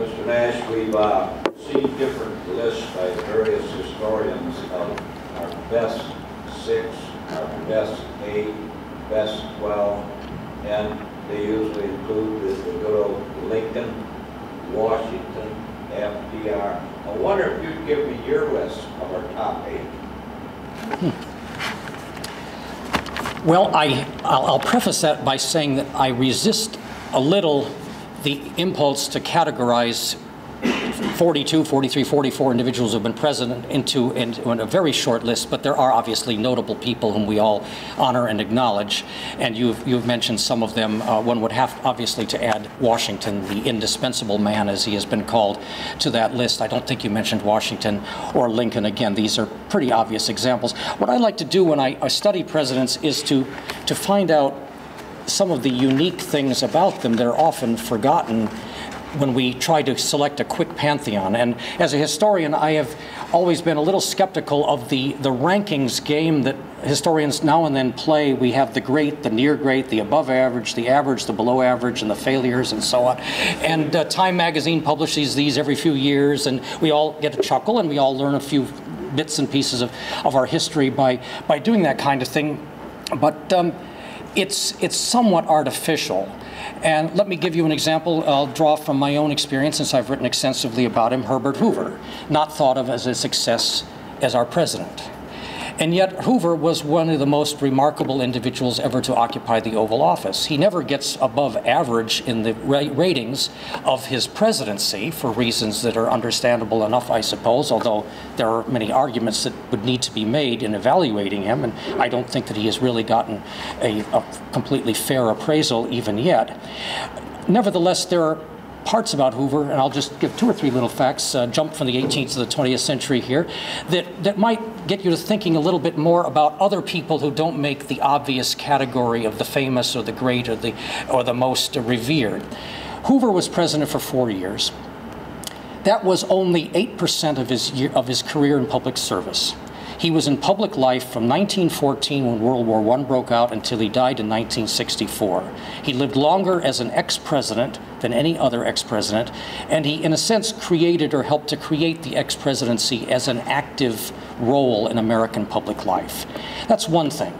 Mr. Nash, we've seen different lists by various historians of our best 6, our best 8, best 12, and they usually include the good old Lincoln, Washington, FDR. I wonder if you'd give me your list of our top 8. Well, I'll preface that by saying that I resist a little the impulse to categorize 42, 43, 44 individuals who have been president into a very short list, but there are obviously notable people whom we all honor and acknowledge, and you've mentioned some of them. One would have obviously to add Washington, the indispensable man as he has been called, to that list. I don't think you mentioned Washington or Lincoln. Again, these are pretty obvious examples. What I like to do when I study presidents is to find out some of the unique things about them that are often forgotten when we try to select a quick pantheon. And as a historian, I have always been a little skeptical of the rankings game that historians now and then play. We have the great, the near great, the above average, the below average, and the failures, and so on. And Time magazine publishes these every few years, and we all get a chuckle, and we all learn a few bits and pieces of our history by doing that kind of thing. But it's somewhat artificial. And let me give you an example. I'll draw from my own experience, since I've written extensively about him. Herbert Hoover, not thought of as a success as our president. And yet Hoover was one of the most remarkable individuals ever to occupy the Oval Office. He never gets above average in the ratings of his presidency for reasons that are understandable enough, I suppose, although there are many arguments that would need to be made in evaluating him, and I don't think that he has really gotten a completely fair appraisal even yet. Nevertheless, there are parts about Hoover, and I'll just give 2 or 3 little facts, jump from the 18th to the 20th century here, that might get you to thinking a little bit more about other people who don't make the obvious category of the famous or the great or the most revered. Hoover was president for 4 years. That was only 8% of his career in public service. He was in public life from 1914, when World War I broke out, until he died in 1964. He lived longer as an ex-president than any other ex-president, and he, in a sense, created or helped to create the ex-presidency as an active role in American public life. That's one thing.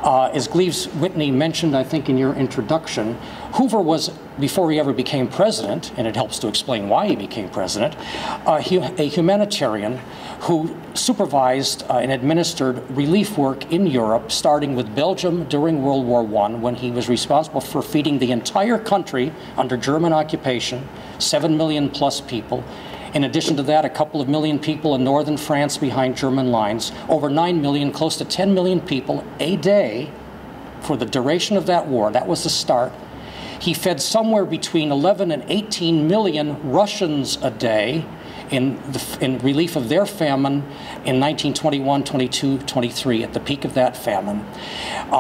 As Gleaves Whitney mentioned, I think, in your introduction, Hoover was, before he ever became president, and it helps to explain why he became president, a humanitarian who supervised and administered relief work in Europe, starting with Belgium during World War I, when he was responsible for feeding the entire country under German occupation, 7 million plus people. In addition to that, a couple of million people in northern France behind German lines, over 9 million, close to 10 million people a day for the duration of that war. That was the start. He fed somewhere between 11 and 18 million Russians a day in relief of their famine in 1921, 22, 23, at the peak of that famine.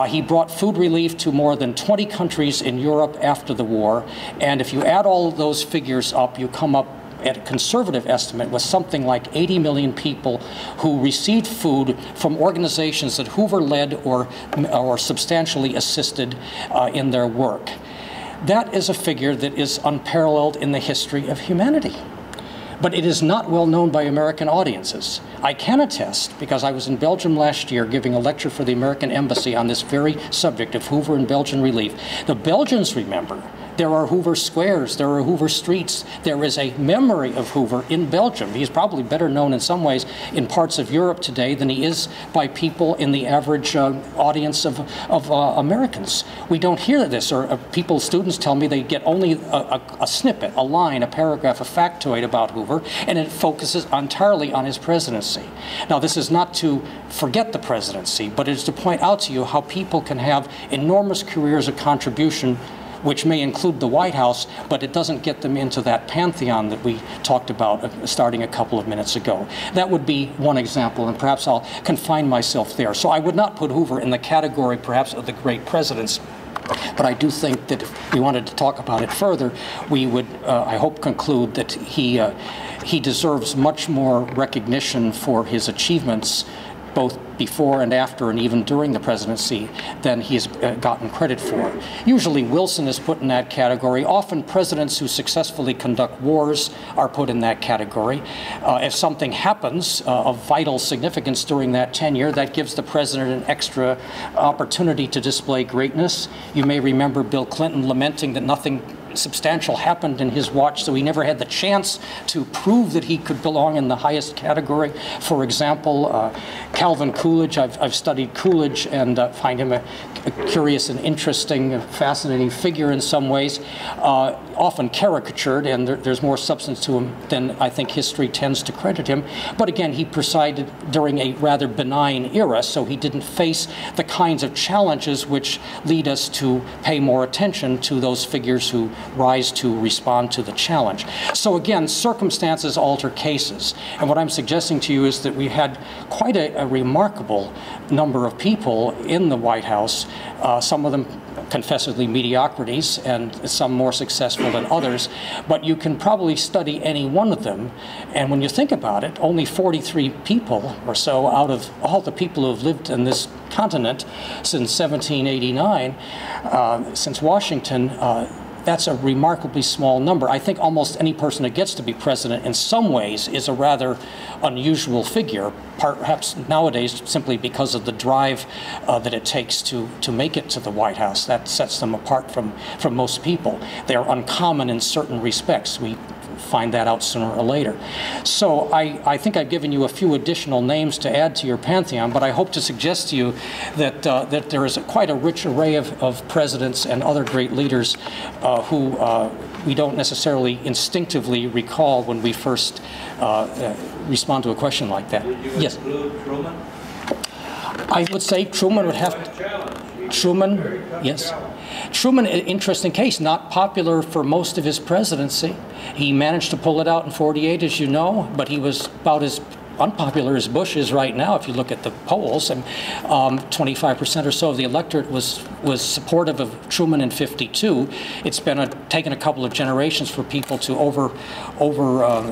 He brought food relief to more than 20 countries in Europe after the war, and if you add all of those figures up, you come up at a conservative estimate with something like 80 million people who received food from organizations that Hoover led or substantially assisted in their work. That is a figure that is unparalleled in the history of humanity. But it is not well known by American audiences. I can attest, because I was in Belgium last year giving a lecture for the American Embassy on this very subject of Hoover and Belgian relief. The Belgians remember. There are Hoover squares, there are Hoover streets, there is a memory of Hoover in Belgium. He's probably better known in some ways in parts of Europe today than he is by people in the average audience of Americans. We don't hear this, or students tell me they get only a snippet, a line, a paragraph, a factoid about Hoover, and it focuses entirely on his presidency. Now, this is not to forget the presidency, but it is to point out to you how people can have enormous careers of contribution, which may include the White House, but it doesn't get them into that pantheon that we talked about starting a couple of minutes ago. That would be one example, and perhaps I'll confine myself there. So I would not put Hoover in the category, perhaps, of the great presidents, but I do think that if we wanted to talk about it further, we would, I hope, conclude that he deserves much more recognition for his achievements both before and after and even during the presidency, than he has gotten credit for. Usually Wilson is put in that category. Often presidents who successfully conduct wars are put in that category. If something happens of vital significance during that tenure, that gives the president an extra opportunity to display greatness. You may remember Bill Clinton lamenting that nothing substantial happened in his watch, so he never had the chance to prove that he could belong in the highest category. For example, Calvin Coolidge, I've studied Coolidge and find him a curious and interesting, fascinating figure in some ways, often caricatured, and there's more substance to him than I think history tends to credit him. But again, he presided during a rather benign era, so he didn't face the kinds of challenges which lead us to pay more attention to those figures who rise to respond to the challenge. So again, circumstances alter cases. And what I'm suggesting to you is that we had quite a remarkable number of people in the White House, some of them confessedly mediocrities and some more successful than others, but you can probably study any one of them, and when you think about it, only 43 people or so out of all the people who have lived in this continent since 1789, since Washington, that's a remarkably small number. I think almost any person that gets to be president in some ways is a rather unusual figure, perhaps nowadays simply because of the drive that it takes to make it to the White House. That sets them apart from most people. They're uncommon in certain respects. We find that out sooner or later. So I think I've given you a few additional names to add to your pantheon, but I hope to suggest to you that, that there is quite a rich array of presidents and other great leaders who we don't necessarily instinctively recall when we first respond to a question like that. Did you include Truman? I would say Truman would have to. Truman, yes. Truman, an interesting case, not popular for most of his presidency. He managed to pull it out in '48, as you know, but he was about as unpopular as Bush is right now, if you look at the polls. And 25% or so of the electorate was supportive of Truman in '52. It's been taken a couple of generations for people to overlook,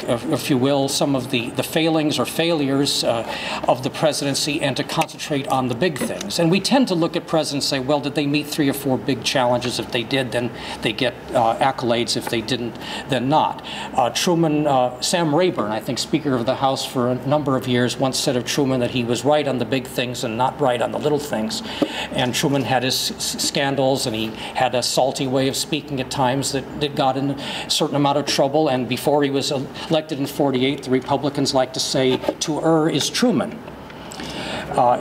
if you will, some of the failings or failures of the presidency and to concentrate on the big things. And we tend to look at presidents and say, well, did they meet 3 or 4 big challenges? If they did, then they get accolades. If they didn't, then not. Truman, Sam Rayburn, I think Speaker of the House for a number of years, once said of Truman that he was right on the big things and not right on the little things. And Truman had his scandals, and he had a salty way of speaking at times that got in a certain amount of trouble. And before he was elected in '48, the Republicans like to say, to err is Truman.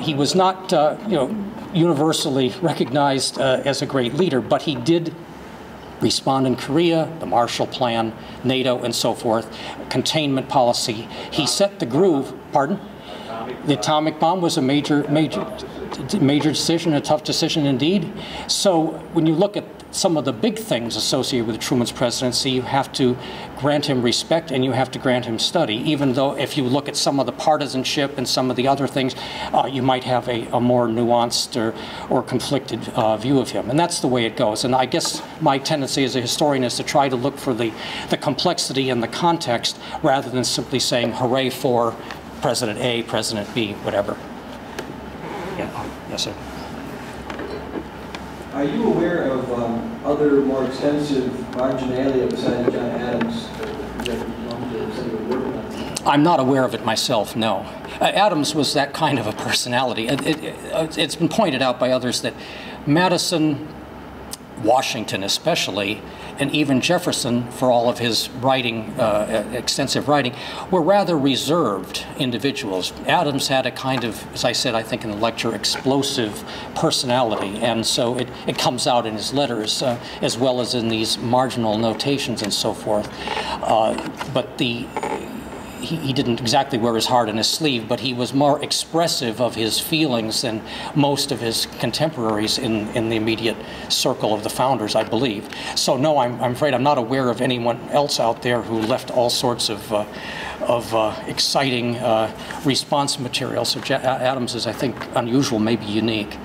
He was not, universally recognized as a great leader, but he did respond in Korea, the Marshall Plan, NATO, and so forth, containment policy. He set the groove. Pardon? The atomic bomb was a major decision, a tough decision indeed. So when you look at some of the big things associated with Truman's presidency, you have to grant him respect and you have to grant him study, even though if you look at some of the partisanship and some of the other things, you might have a more nuanced or conflicted view of him. And that's the way it goes. And I guess my tendency as a historian is to try to look for the complexity and the context rather than simply saying hooray for President A, President B, whatever. Yeah. Yes, sir. Are you aware of other more extensive marginalia besides John Adams that you were working on? I'm not aware of it myself, no. Adams was that kind of a personality. It's been pointed out by others that Madison, Washington especially, and even Jefferson, for all of his writing, extensive writing, were rather reserved individuals. Adams had a kind of, as I said, I think in the lecture, explosive personality, and so it comes out in his letters as well as in these marginal notations and so forth. But he didn't exactly wear his heart on his sleeve, but he was more expressive of his feelings than most of his contemporaries in the immediate circle of the founders, I believe. So no, I'm afraid I'm not aware of anyone else out there who left all sorts of exciting response material. So Adams is, I think, unusual, maybe unique.